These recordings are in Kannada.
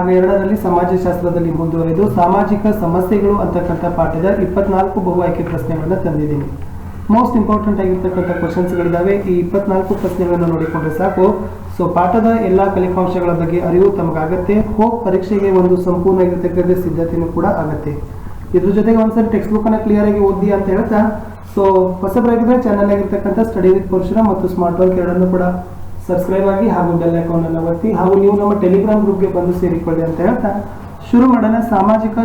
ಭಾಗ 2ರಲ್ಲಿ ಸಮಾಜಶಾಸ್ತ್ರದಲ್ಲಿ ಮುಂದುವರೆದು ಸಾಮಾಜಿಕ ಸಮಸ್ಯೆಗಳು ಅಂತಕ್ಕಂಥ ಪಾಠದ 24 ಬಹು ಆಯ್ಕೆ ಪ್ರಶ್ನೆಗಳನ್ನು ತಂದಿದ್ದೀನಿ. ಮೋಸ್ಟ್ ಇಂಪಾರ್ಟೆಂಟ್ ಆಗಿರ್ತಕ್ಕಂಥ ಕ್ವಶನ್ಸ್ಗಳಿದ್ದಾವೆ. ಈ 24 ಪ್ರಶ್ನೆಗಳನ್ನು ನೋಡಿಕೊಂಡ್ರೆ ಸಾಕು. ಸೊ ಪಾಠದ ಎಲ್ಲ ಕಲಿಕಾಂಶಗಳ ಬಗ್ಗೆ ಅರಿವು ತಮಗಾಗತ್ತೆ. ಪರೀಕ್ಷೆಗೆ ಒಂದು ಸಂಪೂರ್ಣ ಆಗಿರ್ತಕ್ಕಂಥ ಸಿದ್ಧತೆಯೂ ಕೂಡ ಆಗುತ್ತೆ. ಇದ್ರ ಜೊತೆಗೆ ಒಂದ್ಸರಿ ಟೆಕ್ಸ್ಟ್ ಬುಕ್ ಅನ್ನ ಕ್ಲಿಯರ್ ಆಗಿ ಓದಿ ಅಂತ ಹೇಳ್ತಾ, ಸೊ ಹೊಸಬರಾಗಿದ್ರೆ ಚಾನಲ್ ಆಗಿರ್ತಕ್ಕಂಥ ಸ್ಟಡಿ ವಿತ್ ಪರಶುರಾಮ್ ಮತ್ತು ಸ್ಮಾರ್ಟ್ ವರ್ಕ್ ಎರಡನ್ನೂ ಕೂಡ ಸಬ್ಸ್ಕ್ರೈಬ್ ಆಗಿ ಹಾಗೂ ಬೆಲ್ ಐಕಾನ್ ಅನ್ನು ಒತ್ತಿ ಹಾಗೂ ನೀವು ನಮ್ಮ ಟೆಲಿಗ್ರಾಮ್ ಗ್ರೂಪ್ಗೆ ಬಂದು ಸೇರಿಕೊಳ್ಳಿ ಅಂತ ಹೇಳ್ತಾ ಶುರು ಮಾಡೋಣ. ಸಾಮಾಜಿಕ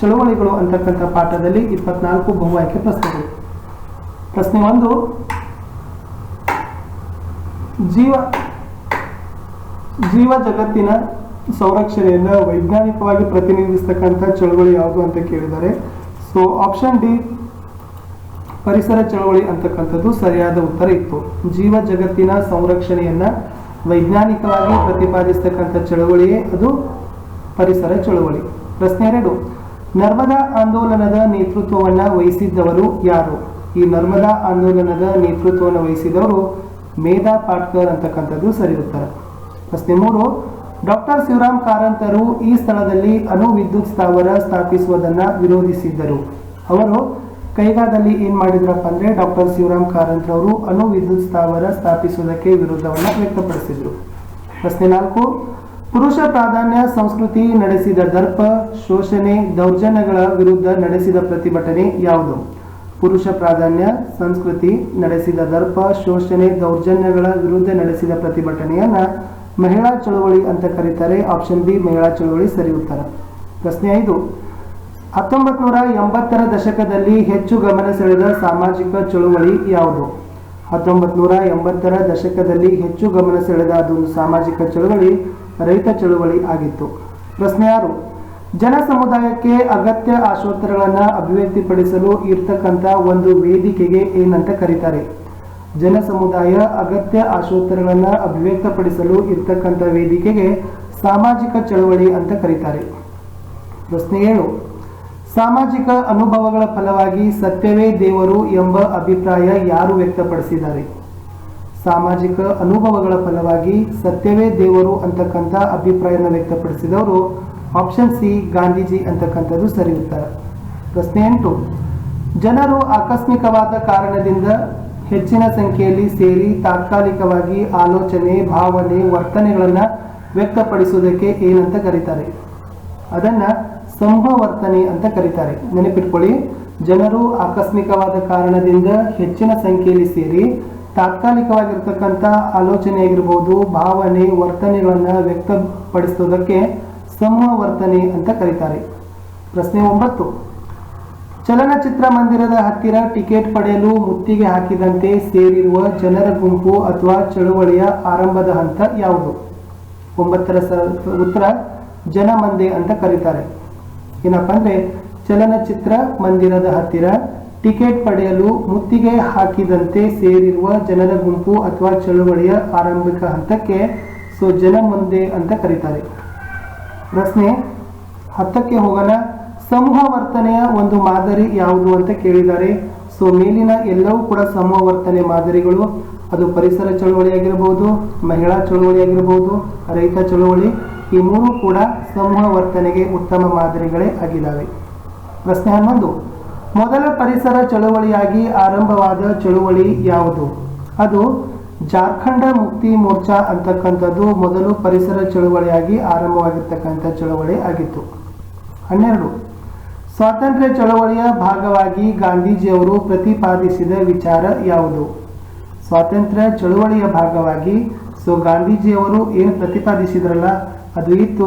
ಚಳುವಳಿಗಳು ಅಂತಕ್ಕಂಥ ಪಾಠದಲ್ಲಿ 24 ಬಹು ಆಯ್ಕೆ ಪ್ರಶ್ನೆಗಳು. ಪ್ರಶ್ನೆ 1, ಜೀವ ಜಗತ್ತಿನ ಸಂರಕ್ಷಣೆಯನ್ನು ವೈಜ್ಞಾನಿಕವಾಗಿ ಪ್ರತಿನಿಧಿಸ್ತಕ್ಕಂಥ ಚಳುವಳಿ ಯಾವುದು ಅಂತ ಕೇಳಿದ್ದಾರೆ. ಸೊ ಆಪ್ಷನ್ ಡಿ ಪರಿಸರ ಚಳವಳಿ ಅಂತಕ್ಕಂಥದ್ದು ಸರಿಯಾದ ಉತ್ತರ ಇತ್ತು. ಜೀವ ಜಗತ್ತಿನ ಸಂರಕ್ಷಣೆಯನ್ನ ವೈಜ್ಞಾನಿಕವಾಗಿ ಪ್ರತಿಪಾದಿಸ್ತಕ್ಕಂಥ ಚಳವಳಿಯೇ ಅದು ಪರಿಸರ ಚಳವಳಿ. ಪ್ರಶ್ನೆ 2, ನರ್ಮದಾ ಆಂದೋಲನದ ನೇತೃತ್ವವನ್ನು ವಹಿಸಿದ್ದವರು ಯಾರು? ಈ ನರ್ಮದಾ ಆಂದೋಲನದ ನೇತೃತ್ವವನ್ನು ವಹಿಸಿದವರು ಮೇಧಾ ಪಾಟ್ಕರ್ ಅಂತಕ್ಕಂಥದ್ದು ಸರಿ ಉತ್ತರ. ಪ್ರಶ್ನೆ 3, ಡಾಕ್ಟರ್ ಶಿವರಾಮ್ ಕಾರಂತರು ಈ ಸ್ಥಳದಲ್ಲಿ ಅಣು ವಿದ್ಯುತ್ ಸ್ಥಾವರ ಸ್ಥಾಪಿಸುವುದನ್ನು ವಿರೋಧಿಸಿದ್ದರು. ಅವರು ಕೈಗಾದಲ್ಲಿ ಏನ್ ಮಾಡಿದ್ರಪ್ಪ ಅಂದ್ರೆ ಡಾಕ್ಟರ್ ಶಿವರಾಮ್ ಕಾರಂತರವರು ಅಣು ವಿದ್ಯುತ್ ಸ್ಥಾವರ ಸ್ಥಾಪಿಸುವುದಕ್ಕೆ ವಿರೋಧವನ್ನು ವ್ಯಕ್ತಪಡಿಸಿದ್ರು. ಪ್ರಶ್ನೆ 4, ಪುರುಷ ಪ್ರಾಧಾನ್ಯ ಸಂಸ್ಕೃತಿ ನಡೆಸಿದ ದರ್ಪ, ಶೋಷಣೆ, ದೌರ್ಜನ್ಯಗಳ ವಿರುದ್ಧ ನಡೆಸಿದ ಪ್ರತಿಭಟನೆ ಯಾವುದು? ಪುರುಷ ಪ್ರಾಧಾನ್ಯ ಸಂಸ್ಕೃತಿ ನಡೆಸಿದ ದರ್ಪ, ಶೋಷಣೆ, ದೌರ್ಜನ್ಯಗಳ ವಿರುದ್ಧ ನಡೆಸಿದ ಪ್ರತಿಭಟನೆಯನ್ನ ಮಹಿಳಾ ಚಳವಳಿ ಅಂತ ಕರೀತಾರೆ. ಆಪ್ಷನ್ ಬಿ ಮಹಿಳಾ ಚಳವಳಿ ಸರಿ ಉತ್ತರ. ಪ್ರಶ್ನೆ 5, 1980ರ ದಶಕದಲ್ಲಿ ಹೆಚ್ಚು ಗಮನ ಸೆಳೆದ ಸಾಮಾಜಿಕ ಚಳುವಳಿ ಯಾವುದು? 1980ರ ದಶಕದಲ್ಲಿ ಹೆಚ್ಚು ಗಮನ ಸೆಳೆದ ಅದೊಂದು ಸಾಮಾಜಿಕ ಚಳುವಳಿ ರೈತ ಚಳುವಳಿ ಆಗಿತ್ತು. ಪ್ರಶ್ನೆ 6, ಜನ ಸಮುದಾಯಕ್ಕೆ ಅಗತ್ಯ ಆಶೋತ್ತರಗಳನ್ನು ಅಭಿವ್ಯಕ್ತಿಪಡಿಸಲು ಇರ್ತಕ್ಕಂಥ ಒಂದು ವೇದಿಕೆಗೆ ಏನಂತ ಕರೀತಾರೆ? ಜನ ಸಮುದಾಯ ಅಗತ್ಯ ಆಶೋತ್ತರಗಳನ್ನು ಅಭಿವ್ಯಕ್ತಪಡಿಸಲು ಇರ್ತಕ್ಕಂಥ ವೇದಿಕೆಗೆ ಸಾಮಾಜಿಕ ಚಳವಳಿ ಅಂತ ಕರೀತಾರೆ. ಪ್ರಶ್ನೆ 7, ಸಾಮಾಜಿಕ ಅನುಭವಗಳ ಫಲವಾಗಿ ಸತ್ಯವೇ ದೇವರು ಎಂಬ ಅಭಿಪ್ರಾಯ ಯಾರು ವ್ಯಕ್ತಪಡಿಸಿದ್ದಾರೆ? ಸಾಮಾಜಿಕ ಅನುಭವಗಳ ಫಲವಾಗಿ ಸತ್ಯವೇ ದೇವರು ಅಂತಕ್ಕಂಥ ಅಭಿಪ್ರಾಯನ ವ್ಯಕ್ತಪಡಿಸಿದವರು ಆಪ್ಷನ್ ಸಿ ಗಾಂಧೀಜಿ ಅಂತಕ್ಕಂಥದ್ದು ಸರಿ ಉತ್ತರ. ಪ್ರಶ್ನೆ 8, ಜನರು ಆಕಸ್ಮಿಕವಾದ ಕಾರಣದಿಂದ ಹೆಚ್ಚಿನ ಸಂಖ್ಯೆಯಲ್ಲಿ ಸೇರಿ ತಾತ್ಕಾಲಿಕವಾಗಿ ಆಲೋಚನೆ, ಭಾವನೆ, ವರ್ತನೆಗಳನ್ನು ವ್ಯಕ್ತಪಡಿಸುವುದಕ್ಕೆ ಏನಂತ ಕರೀತಾರೆ? ಅದನ್ನ ಸಮೂಹ ವರ್ತನೆ ಅಂತ ಕರೀತಾರೆ. ನೆನಪಿಟ್ಕೊಳ್ಳಿ, ಜನರು ಆಕಸ್ಮಿಕವಾದ ಕಾರಣದಿಂದ ಹೆಚ್ಚಿನ ಸಂಖ್ಯೆಯಲ್ಲಿ ಸೇರಿ ತಾತ್ಕಾಲಿಕವಾಗಿರ್ತಕ್ಕಂಥ ಆಲೋಚನೆ ಆಗಿರ್ಬೋದು, ಭಾವನೆ, ವರ್ತನೆಗಳನ್ನು ವ್ಯಕ್ತಪಡಿಸುವುದಕ್ಕೆ ಸಮೂಹ ವರ್ತನೆ ಅಂತ ಕರೀತಾರೆ. ಪ್ರಶ್ನೆ 9, ಚಲನಚಿತ್ರ ಮಂದಿರದ ಹತ್ತಿರ ಟಿಕೆಟ್ ಪಡೆಯಲು ಮುತ್ತಿಗೆ ಹಾಕಿದಂತೆ ಸೇರಿರುವ ಜನರ ಗುಂಪು ಅಥವಾ ಚಳುವಳಿಯ ಆರಂಭದ ಹಂತ ಯಾವುದು? 9ರ ಉತ್ತರ ಜನಮಂದೆ ಅಂತ ಕರೀತಾರೆ. ಏನಪ್ಪಾ ಅಂದ್ರೆ ಚಲನಚಿತ್ರ ಮಂದಿರದ ಹತ್ತಿರ ಟಿಕೆಟ್ ಪಡೆಯಲು ಮುತ್ತಿಗೆ ಹಾಕಿದಂತೆ ಸೇರಿರುವ ಜನರ ಗುಂಪು ಅಥವಾ ಚಳುವಳಿಯ ಆರಂಭಿಕ ಹಂತಕ್ಕೆ ಸೊ ಜನಮಂದೆ ಅಂತ ಕರೀತಾರೆ. ಪ್ರಶ್ನೆ 10ಕ್ಕೆ ಹೋಗೋಣ. ಸಮೂಹ ವರ್ತನೆಯ ಒಂದು ಮಾದರಿ ಯಾವುದು ಅಂತ ಕೇಳಿದ್ದಾರೆ. ಸೊ ಮೇಲಿನ ಎಲ್ಲವೂ ಕೂಡ ಸಮೂಹ ವರ್ತನೆ ಮಾದರಿಗಳು. ಅದು ಪರಿಸರ ಚಳುವಳಿ ಆಗಿರಬಹುದು, ಮಹಿಳಾ ಚಳುವಳಿ ಆಗಿರಬಹುದು, ರೈತ ಚಳುವಳಿ, ಈ ಮೂರು ಕೂಡ ಸಮೂಹ ವರ್ತನೆಗೆ ಉತ್ತಮ ಮಾದರಿಗಳೇ ಆಗಿದ್ದಾವೆ. ಪ್ರಶ್ನೆ 11, ಮೊದಲ ಪರಿಸರ ಚಳುವಳಿಯಾಗಿ ಆರಂಭವಾದ ಚಳುವಳಿ ಯಾವುದು? ಅದು ಜಾರ್ಖಂಡ ಮುಕ್ತಿ ಮೋರ್ಚಾ ಅಂತಕ್ಕಂಥದ್ದು ಮೊದಲು ಪರಿಸರ ಚಳುವಳಿಯಾಗಿ ಆರಂಭವಾಗಿರ್ತಕ್ಕಂಥ ಚಳುವಳಿ ಆಗಿತ್ತು. 12, ಸ್ವಾತಂತ್ರ್ಯ ಚಳವಳಿಯ ಭಾಗವಾಗಿ ಗಾಂಧೀಜಿಯವರು ಪ್ರತಿಪಾದಿಸಿದ ವಿಚಾರ ಯಾವುದು? ಸ್ವಾತಂತ್ರ್ಯ ಚಳುವಳಿಯ ಭಾಗವಾಗಿ ಸೊ ಗಾಂಧೀಜಿಯವರು ಏನು ಪ್ರತಿಪಾದಿಸಿದ್ರಲ್ಲ ಅದು ಇತ್ತು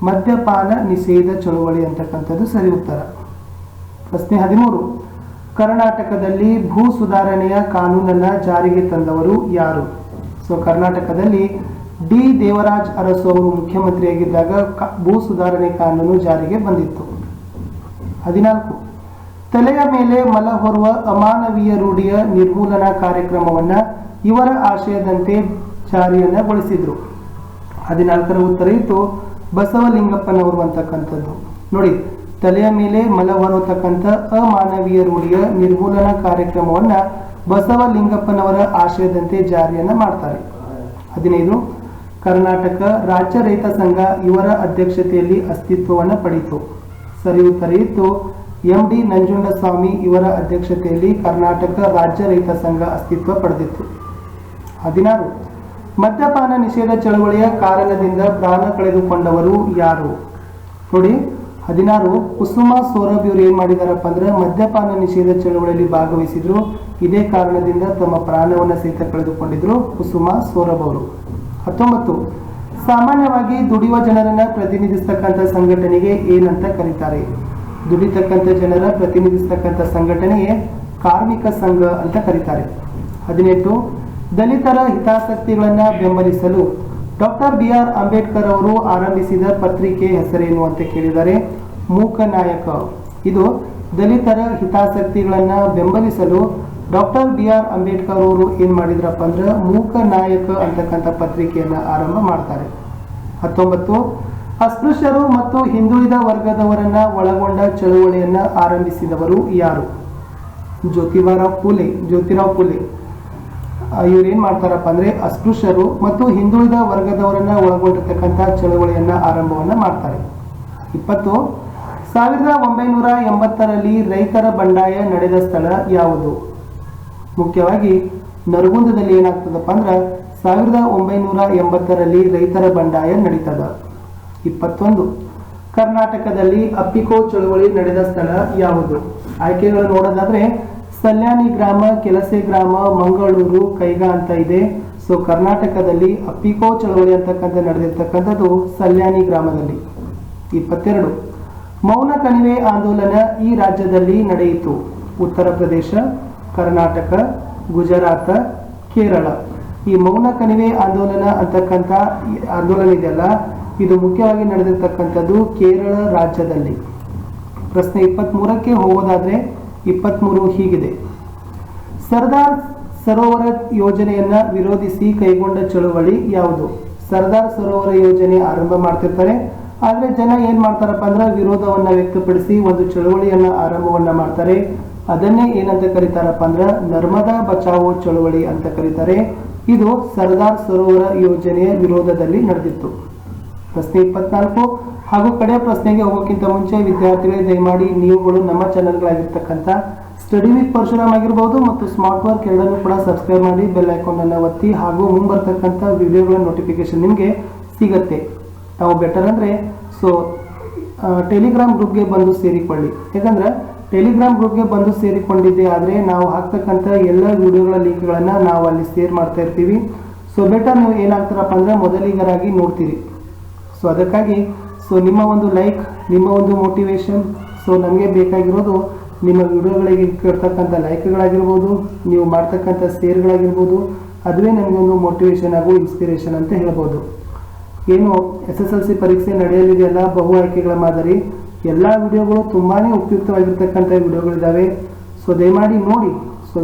ಮದ್ಯಪಾನ ನಿಷೇಧ ಚಳುವಳಿ ಅಂತಕ್ಕಂಥದ್ದು ಸರಿ ಉತ್ತರ. ಪ್ರಶ್ನೆ 13, ಕರ್ನಾಟಕದಲ್ಲಿ ಭೂ ಸುಧಾರಣೆಯ ಕಾನೂನನ್ನು ಜಾರಿಗೆ ತಂದವರು ಯಾರು? ಸೊ ಕರ್ನಾಟಕದಲ್ಲಿ ಡಿ ದೇವರಾಜ್ ಅರಸು ಅವರು ಮುಖ್ಯಮಂತ್ರಿಯಾಗಿದ್ದಾಗ ಭೂ ಸುಧಾರಣೆ ಕಾನೂನು ಜಾರಿಗೆ ಬಂದಿತ್ತು. 14, ತಲೆಯ ಮೇಲೆ ಮಲ ಹೊರುವ ಅಮಾನವೀಯ ರೂಢಿಯ ನಿರ್ಮೂಲನಾ ಕಾರ್ಯಕ್ರಮವನ್ನು ಇವರ ಆಶಯದಂತೆ ಜಾರಿಯನ್ನಗೊಳಿಸಿದ್ರು. 14ರ ಉತ್ತರ ಇತ್ತು ಬಸವಲಿಂಗಪ್ಪನವರು ಅಂತಕ್ಕಂಥದ್ದು. ನೋಡಿ, ತಲೆಯ ಮೇಲೆ ಮಲ ಹೊರತಕ್ಕಂಥ ಅಮಾನವೀಯ ರೂಢಿಯ ನಿರ್ಮೂಲನಾ ಕಾರ್ಯಕ್ರಮವನ್ನು ಬಸವಲಿಂಗಪ್ಪನವರ ಆಶಯದಂತೆ ಜಾರಿಯನ್ನ ಮಾಡ್ತಾರೆ. 15, ಕರ್ನಾಟಕ ರಾಜ್ಯ ರೈತ ಸಂಘ ಇವರ ಅಧ್ಯಕ್ಷತೆಯಲ್ಲಿ ಅಸ್ತಿತ್ವವನ್ನು ಪಡೆಯಿತು? ಸರಿ ಉತ್ತರ ಇತ್ತು MD ನಂಜುಂಡಸ್ವಾಮಿ ಇವರ ಅಧ್ಯಕ್ಷತೆಯಲ್ಲಿ ಕರ್ನಾಟಕ ರಾಜ್ಯ ರೈತ ಸಂಘ ಅಸ್ತಿತ್ವ ಪಡೆದಿತ್ತು. 16 ಮದ್ಯಪಾನ ನಿಷೇಧ ಚಳವಳಿಯ ಕಾರಣದಿಂದ ಪ್ರಾಣ ಕಳೆದುಕೊಂಡವರು ಯಾರು? ನೋಡಿ 16 ಕುಸುಮ ಸೋರಬ್ ಇವರು ಏನ್ ಮಾಡಿದಾರಪ್ಪ ಅಂದ್ರೆ ಮದ್ಯಪಾನ ನಿಷೇಧ ಚಳವಳಿಯಲ್ಲಿ ಭಾಗವಹಿಸಿದ್ರು. ಇದೇ ಕಾರಣದಿಂದ ತಮ್ಮ ಪ್ರಾಣವನ್ನು ಸಹಿತ ಕಳೆದುಕೊಂಡಿದ್ರು ಕುಸುಮ ಸೋರಬ್ ಅವರು. 19 ಸಾಮಾನ್ಯವಾಗಿ ದುಡಿಯುವ ಜನರನ್ನ ಪ್ರತಿನಿಧಿಸ್ತಕ್ಕಂಥ ಸಂಘಟನೆಗೆ ಏನಂತ ಕರೀತಾರೆ? ದುಡಿತಕ್ಕಂಥ ಜನರ ಪ್ರತಿನಿಧಿಸ್ತಕ್ಕಂಥ ಸಂಘಟನೆಗೆ ಕಾರ್ಮಿಕ ಸಂಘ ಅಂತ ಕರೀತಾರೆ. 18 ದಲಿತರ ಹಿತಾಸಕ್ತಿಗಳನ್ನ ಬೆಂಬಲಿಸಲು ಡಾಕ್ಟರ್ BR ಅಂಬೇಡ್ಕರ್ ಅವರು ಆರಂಭಿಸಿದ ಪತ್ರಿಕೆ ಹೆಸರೇನು ಅಂತ ಕೇಳಿದ್ದಾರೆ? ಮೂಕನಾಯಕ. ಇದು ದಲಿತರ ಹಿತಾಸಕ್ತಿಗಳನ್ನ ಬೆಂಬಲಿಸಲು ಡಾಕ್ಟರ್ BR ಅಂಬೇಡ್ಕರ್ ಅವರು ಏನ್ ಮಾಡಿದ್ರಪ್ಪ ಅಂದ್ರೆ ಮೂಕನಾಯಕ ಅಂತಕ್ಕಂಥ ಪತ್ರಿಕೆಯನ್ನ ಆರಂಭ ಮಾಡ್ತಾರೆ. 19 ಅಸ್ಪೃಶ್ಯರು ಮತ್ತು ಹಿಂದುಳಿದ ವರ್ಗದವರನ್ನ ಒಳಗೊಂಡ ಚಳುವಳಿಯನ್ನ ಆರಂಭಿಸಿದವರು ಯಾರು? ಜ್ಯೋತಿರಾವ್ ಫುಲೆ ಇವ್ರು ಏನ್ ಮಾಡ್ತಾರಪ್ಪ ಅಂದ್ರೆ ಅಸ್ಪೃಶ್ಯರು ಮತ್ತು ಹಿಂದುಳಿದ ವರ್ಗದವರನ್ನ ಒಳಗೊಂಡಿರ್ತಕ್ಕಂಥ ಚಳವಳಿಯನ್ನ ಆರಂಭವನ್ನ ಮಾಡ್ತಾರೆ. 20 1980ರಲ್ಲಿ ರೈತರ ಬಂಡಾಯ ನಡೆದ ಸ್ಥಳ ಯಾವುದು? ಮುಖ್ಯವಾಗಿ ನರಗುಂದದಲ್ಲಿ ಏನಾಗ್ತದಪ್ಪ ಅಂದ್ರೆ 1980ರಲ್ಲಿ ರೈತರ ಬಂಡಾಯ ನಡೀತದ. 21 ಕರ್ನಾಟಕದಲ್ಲಿ ಅಪ್ಪಿಕೋ ಚಳವಳಿ ನಡೆದ ಸ್ಥಳ ಯಾವುದು? ಆಯ್ಕೆಗಳು ನೋಡೋದಾದ್ರೆ ಸಲ್ಯಾನಿ ಗ್ರಾಮ, ಕೆಲಸೆ ಗ್ರಾಮ, ಮಂಗಳೂರು, ಕೈಗಾ ಅಂತ ಇದೆ. ಸೊ ಕರ್ನಾಟಕದಲ್ಲಿ ಅಪ್ಪಿಕೋ ಚಳವಳಿ ಅಂತಕ್ಕಂಥ ನಡೆದಿರ್ತಕ್ಕಂಥದ್ದು ಸಲ್ಯಾನಿ ಗ್ರಾಮದಲ್ಲಿ. 22 ಮೌನ ಕಣಿವೆ ಆಂದೋಲನ ಈ ರಾಜ್ಯದಲ್ಲಿ ನಡೆಯಿತು? ಉತ್ತರ ಪ್ರದೇಶ, ಕರ್ನಾಟಕ, ಗುಜರಾತ್, ಕೇರಳ. ಈ ಮೌನ ಕಣಿವೆ ಆಂದೋಲನ ಅಂತಕ್ಕಂಥ ಆಂದೋಲನ ಇದೆಯಲ್ಲ, ಇದು ಮುಖ್ಯವಾಗಿ ನಡೆದಿರ್ತಕ್ಕಂಥದ್ದು ಕೇರಳ ರಾಜ್ಯದಲ್ಲಿ. ಪ್ರಶ್ನೆ 23ಕ್ಕೆ ಹೋಗೋದಾದ್ರೆ 23 ಹೀಗಿದೆ: ಸರ್ದಾರ್ ಸರೋವರ ಯೋಜನೆಯನ್ನ ವಿರೋಧಿಸಿ ಕೈಗೊಂಡ ಚಳುವಳಿ ಯಾವುದು? ಸರ್ದಾರ್ ಸರೋವರ ಯೋಜನೆ ಆರಂಭ ಮಾಡ್ತಿರ್ತಾರೆ, ಆದ್ರೆ ಜನ ಏನ್ ಮಾಡ್ತಾರಪ್ಪ ಅಂದ್ರೆ ವಿರೋಧವನ್ನ ವ್ಯಕ್ತಪಡಿಸಿ ಒಂದು ಚಳುವಳಿಯನ್ನ ಆರಂಭವನ್ನ ಮಾಡ್ತಾರೆ. ಅದನ್ನೇ ಏನಂತ ಕರೀತಾರಪ್ಪ ಅಂದ್ರೆ ನರ್ಮದಾ ಬಚಾವೋ ಚಳುವಳಿ ಅಂತ ಕರೀತಾರೆ. ಇದು ಸರ್ದಾರ್ ಸರೋವರ ಯೋಜನೆಯ ವಿರೋಧದಲ್ಲಿ ನಡೆದಿತ್ತು. ಪ್ರಶ್ನೆ 24 ಹಾಗೂ ಕಡೆ ಪ್ರಶ್ನೆಗೆ ಹೋಗೋಕ್ಕಿಂತ ಮುಂಚೆ ವಿದ್ಯಾರ್ಥಿಗಳೇ ದಯಮಾಡಿ ನೀವುಗಳು ನಮ್ಮ ಚಾನೆಲ್ಗಳಾಗಿರ್ತಕ್ಕಂಥ ಸ್ಟಡಿ ವಿತ್ ಪರಶುರಾಮ್ ಆಗಿರ್ಬೋದು ಮತ್ತು ಸ್ಮಾರ್ಟ್ ವರ್ಕ್ ಎರಡನ್ನೂ ಕೂಡ ಸಬ್ಸ್ಕ್ರೈಬ್ ಮಾಡಿ ಬೆಲ್ ಐಕಾನ್ ಅನ್ನು ಒತ್ತಿ, ಹಾಗೂ ಮುಂಬರ್ತಕ್ಕಂಥ ವಿಡಿಯೋಗಳ ನೋಟಿಫಿಕೇಶನ್ ನಿಮಗೆ ಸಿಗತ್ತೆ. ನಾವು ಬೆಟರ್ ಅಂದರೆ ಟೆಲಿಗ್ರಾಮ್ ಗ್ರೂಪ್ಗೆ ಬಂದು ಸೇರಿಕೊಳ್ಳಿ. ಯಾಕಂದ್ರೆ ಟೆಲಿಗ್ರಾಮ್ ಗ್ರೂಪ್ಗೆ ಬಂದು ಸೇರಿಕೊಂಡಿದ್ದೆ ಆದರೆ ನಾವು ಹಾಕ್ತಕ್ಕಂಥ ಎಲ್ಲ ವಿಡಿಯೋಗಳ ಲಿಂಕ್ಗಳನ್ನು ನಾವು ಅಲ್ಲಿ ಶೇರ್ ಮಾಡ್ತಾ ಇರ್ತೀವಿ. ಸೊ ಬೆಟರ್ ನೀವು ಏನಾಗ್ತಾರಪ್ಪ ಅಂದರೆ ಮೊದಲಿಗರಾಗಿ ನೋಡ್ತೀರಿ. ಸೊ ಅದಕ್ಕಾಗಿ ನಿಮ್ಮ ಒಂದು ಲೈಕ್, ನಿಮ್ಮ ಒಂದು ಮೋಟಿವೇಶನ್, ನಮಗೆ ಬೇಕಾಗಿರೋದು ನಿಮ್ಮ ವಿಡಿಯೋಗಳಿಗೆ ಇರ್ತಕ್ಕಂಥ ಲೈಕ್ಗಳಾಗಿರ್ಬೋದು, ನೀವು ಮಾಡ್ತಕ್ಕಂಥ ಶೇರ್ಗಳಾಗಿರ್ಬೋದು, ಅದುವೇ ನಮಗೆ ಒಂದು ಮೋಟಿವೇಶನ್ ಹಾಗೂ ಇನ್ಸ್ಪಿರೇಷನ್ ಅಂತ ಹೇಳ್ಬೋದು. ಏನು SSLC ಪರೀಕ್ಷೆ ನಡೆಯಲಿದೆಯಲ್ಲ, ಬಹು ಆಯ್ಕೆಗಳ ಮಾದರಿ ಎಲ್ಲ ವಿಡಿಯೋಗಳು ತುಂಬಾ ಉಪಯುಕ್ತವಾಗಿರ್ತಕ್ಕಂಥ ವಿಡಿಯೋಗಳಿದ್ದಾವೆ. ದಯಮಾಡಿ ನೋಡಿ.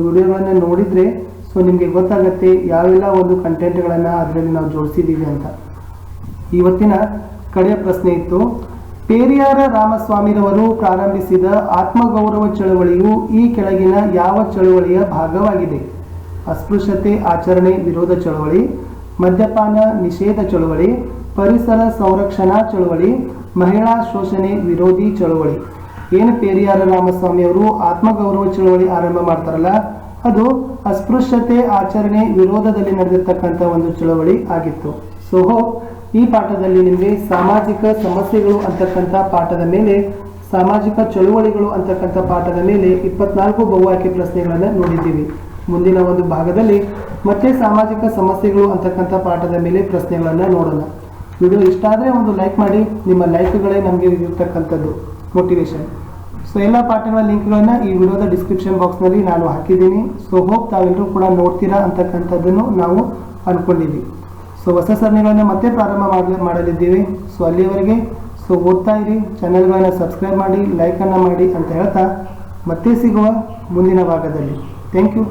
ವಿಡಿಯೋಗಳನ್ನು ನೋಡಿದರೆ ನಿಮಗೆ ಗೊತ್ತಾಗುತ್ತೆ ಯಾವೆಲ್ಲ ಒಂದು ಕಂಟೆಂಟ್ಗಳನ್ನು ಅದರಲ್ಲಿ ನಾವು ಜೋಡಿಸಿದ್ದೀವಿ ಅಂತ. ಇವತ್ತಿನ ಕಡೆಯ ಪ್ರಶ್ನೆ ಇತ್ತು: ಪೇರಿಯಾರ ರಾಮಸ್ವಾಮಿರವರು ಪ್ರಾರಂಭಿಸಿದ ಆತ್ಮಗೌರವ ಚಳವಳಿಯು ಈ ಕೆಳಗಿನ ಯಾವ ಚಳವಳಿಯ ಭಾಗವಾಗಿದೆ? ಅಸ್ಪೃಶ್ಯತೆ ಆಚರಣೆ ವಿರೋಧ ಚಳವಳಿ, ಮದ್ಯಪಾನ ನಿಷೇಧ ಚಳವಳಿ, ಪರಿಸರ ಸಂರಕ್ಷಣಾ ಚಳವಳಿ, ಮಹಿಳಾ ಶೋಷಣೆ ವಿರೋಧಿ ಚಳವಳಿ. ಏನು ಪೇರಿಯಾರ ರಾಮಸ್ವಾಮಿ ಅವರು ಆತ್ಮಗೌರವ ಚಳವಳಿ ಆರಂಭ ಮಾಡ್ತಾರಲ್ಲ, ಅದು ಅಸ್ಪೃಶ್ಯತೆ ಆಚರಣೆ ವಿರೋಧದಲ್ಲಿ ನಡೆದಿರ್ತಕ್ಕಂಥ ಒಂದು ಚಳವಳಿ ಆಗಿತ್ತು. ಈ ಪಾಠದಲ್ಲಿ ನಿಮಗೆ ಸಾಮಾಜಿಕ ಸಮಸ್ಯೆಗಳು ಅಂತಕ್ಕಂಥ ಪಾಠದ ಮೇಲೆ, ಸಾಮಾಜಿಕ ಚಳುವಳಿಗಳು ಅಂತಕ್ಕಂಥ ಪಾಠದ ಮೇಲೆ 24 ಬಹು ಆಯ್ಕೆ ಪ್ರಶ್ನೆಗಳನ್ನು ನೋಡಿದ್ದೀವಿ. ಮುಂದಿನ ಒಂದು ಭಾಗದಲ್ಲಿ ಮತ್ತೆ ಸಾಮಾಜಿಕ ಸಮಸ್ಯೆಗಳು ಅಂತಕ್ಕಂಥ ಪಾಠದ ಮೇಲೆ ಪ್ರಶ್ನೆಗಳನ್ನು ನೋಡೋಣ. ವಿಡಿಯೋ ಇಷ್ಟ ಆದರೆ ಒಂದು ಲೈಕ್ ಮಾಡಿ. ನಿಮ್ಮ ಲೈಕ್ಗಳೇ ನಮಗೆ ಇರತಕ್ಕಂಥದ್ದು ಮೋಟಿವೇಶನ್. ಎಲ್ಲ ಪಾಠಗಳ ಲಿಂಕ್ಗಳನ್ನು ಈ ವಿಡಿಯೋದ ಡಿಸ್ಕ್ರಿಪ್ಷನ್ ಬಾಕ್ಸ್ನಲ್ಲಿ ನಾನು ಹಾಕಿದ್ದೀನಿ. ಹೋಪ್ ತಾವೆಲ್ಲರೂ ಕೂಡ ನೋಡ್ತೀರಾ ಅಂತಕ್ಕಂಥದ್ದನ್ನು ನಾವು ಅಂದ್ಕೊಂಡಿದ್ದೀವಿ. ಹೊಸ ಸರಣಿಗಳನ್ನು ಮತ್ತೆ ಪ್ರಾರಂಭ ಮಾಡಲಿದ್ದೀವಿ. ಅಲ್ಲಿಯವರೆಗೆ ಓದ್ತಾ ಇರಿ, ಚಾನೆಲ್ಗಳನ್ನು ಸಬ್ಸ್ಕ್ರೈಬ್ ಮಾಡಿ, ಲೈಕನ್ನು ಮಾಡಿ ಅಂತ ಹೇಳ್ತಾ ಮತ್ತೆ ಸಿಗುವ ಮುಂದಿನ ಭಾಗದಲ್ಲಿ. Thank you.